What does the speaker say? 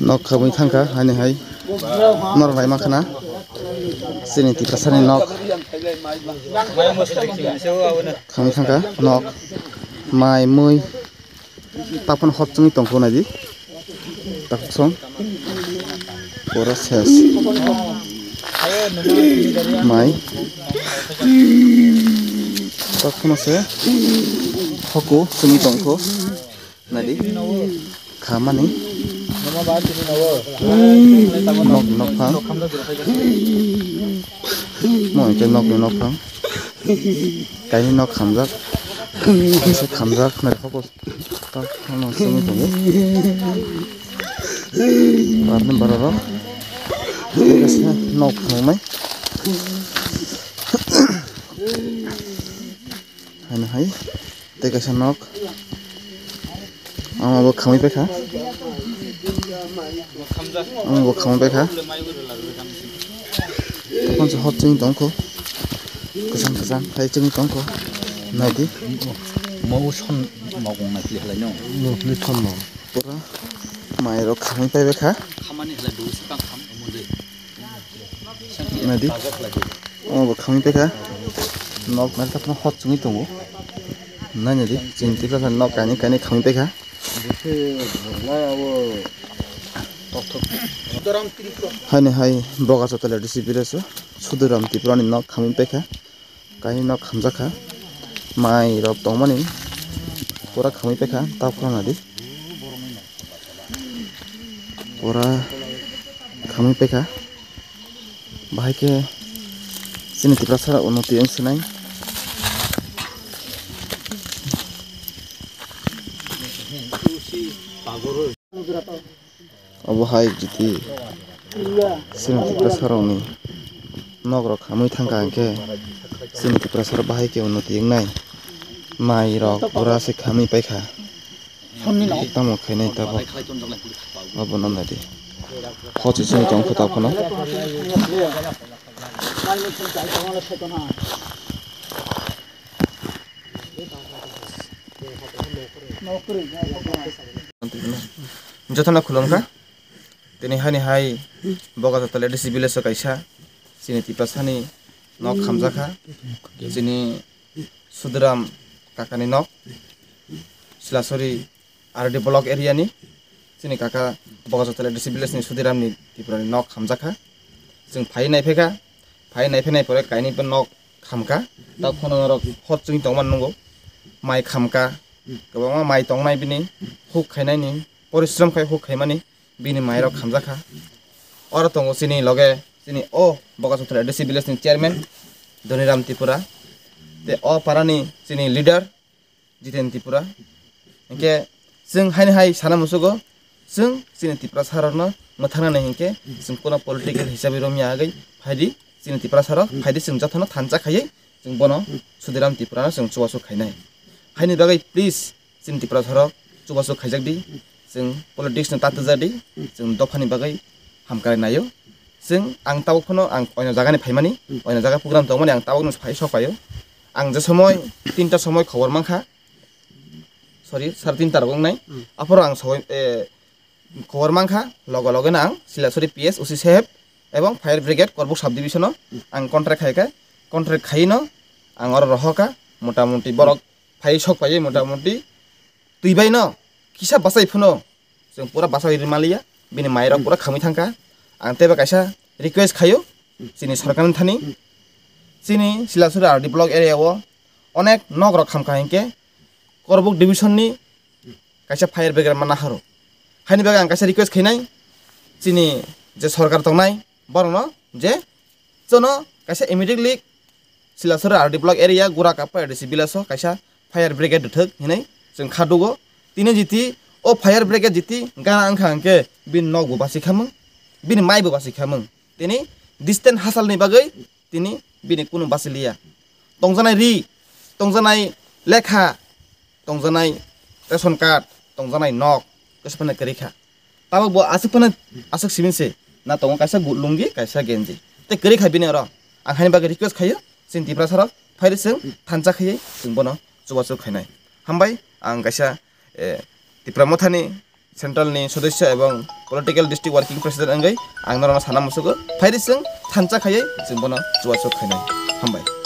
nok khamui thangka hani hai nor lai makhana sini ti prasani nok khamui thangka nok mai mui tapon hot chungi tongko nadi taksong pura ses mai takon se hoko chungi tongko nadi khamani nok phang moi ke nok phang kai nok khamjak se khamjak na hoko ta no sumi tongo barne bararo ese nok phang mai hani hai te kaisa nok amo khamai pekha amo khamai pekha tapon se hot ching tongko kesan hai ching tongko nadi mau son mau gong nai lai no ni thon no pura mai ro khamai pekha khamani hla du si pang kham amule nadi amo khamai pekha nok na tapon hot ching tongo nanya di cinti ka nok kani khamai pekha hani hai boga chotale disipiraso suduram tiprani nok khamai pekha kani nok khamjaka mai rok tongmani pura khamai pekha tapkrana di pura khamai pekha bahai ke sini tiprasara unnoti ang sinai abo hai jiti sinti prasaroni nogrok khamui thangka angke sinti prasar bahai ke unnoti engnai mai rok pura se khamui paikha tamo khainai tabo abo nandadi hochi sini tong khota khono jothana khulongka tini hani hai boga tale disibile so kaisa sini tipasani nok khamjaka sini sudram kakani nok silasori ardi block area ni sini kaka boga tale disibile ni sudiram ni tiprani nok khamjaka jeng phai naifenai pore kaini pen nok khamka ta khono rok hot chung tongman nungo mai khamka gobama mai tongnai bini huk khainai ni परिश्रम खाय हक खायमानि बिनि माइरक खामजाखा और तंगो सिनि लगे सिनि ओ बगासुथ्रा ADC village नि chairman Dhaniram Tripura ते ओ पारानि सिनि लीडर जितेन त्रिपुरा इनके जों हानि हाय साना मुसुगो जों सिनि त्रिपुरा सारनो मथाना नै इनके जों कोना पॉलिटिकल हिसाबै रमिया आगै फायदि सिनि त्रिपुरा सार फायदि जों जाथानो थानजा खायै जों बनो सुदिराम त्रिपुरा जों चुवासु खायनाय हायनि बागै प्लीज सिनि त्रिपुरा सार चुवासु खायजाकदि जों पलिटिक्स न तातजादि जों दफानि बागै हामकाय नायो जों आं तावखनो आं अयना जागानि फायमानि अयना जागा प्रग्राम दंमानि आं तावनो फाय सफायो आं जे समय 3टा समय खबर मांखा सरि 3:30 रगंनाय आफोर आं खबर मांखा लगे लगेनो आं सिलासरि पीएस उसी साहेब एवं फायर ब्रिगेड करबुक सब डिविजन आं कन्ट्राक्ट खायका कन्ट्राक्ट खायिनो आं और रहका मोटामुटी बरक फाय सफायो मोटामुटी तुइबायनो किसा बासाय फुनो जों पूरा बासाय रिमालिया बिनि माइरक पूरा खामै थांका आं तेबा कायसा रिक्वेस्ट खायो सिनि सरकारनि थानि सिनि सिलासुरा आरडी ब्लॉक एरियाव अनेक नगर खामका हिंके करबुक डिविजन नि कायसा फायर ब्रिगेड माना हारो हानि बागै आं कायसा रिक्वेस्ट खैनाय सिनि जे सरकार तंनाय बरनो जे जनो कायसा इमिडिएटली सिलासर आरडी ब्लक एरिया गुरा कापा एडिसि बिलासो कायसा फायार ब्रिगेड दुथक हिनै जों खादुगो तिनि जिति ओ फायार ब्रिगेड जिति गाना आंखा आंके बिन नग बो बासि खामों बिन माइ बो बासि खामों तिनि डिस्टेंस हासालनि बागै तिनि बिनि कुनु बासिलिया तंजानाय रि तंजानाय लेखा तंजानाय रेशन कार्ड तंजानाय नग कसपने करिखा ताबो बो आसुकपने आसुक सिमिनसे ना तंग कायसा लुंगि कायसा गेन्जि ते करिखा बिनि र आंखानि बागै रिक्वेस्ट खायो जों दिप्रासाराव फाइरिसजों थानजा खायै जों बनो जुगाजुग खायनाय हामबाय आं कायसा दिप्रामथानि सेन्ट्रेलनि सदस्य एवं पलिटिकल डिस्ट्रिक्ट वर्किंग प्रेसिडेंट अंगै आं नरना साना मुसुगो फाइरिसजों थानजा खायै जों बनो जुगाजुग खायनाय हामबाय।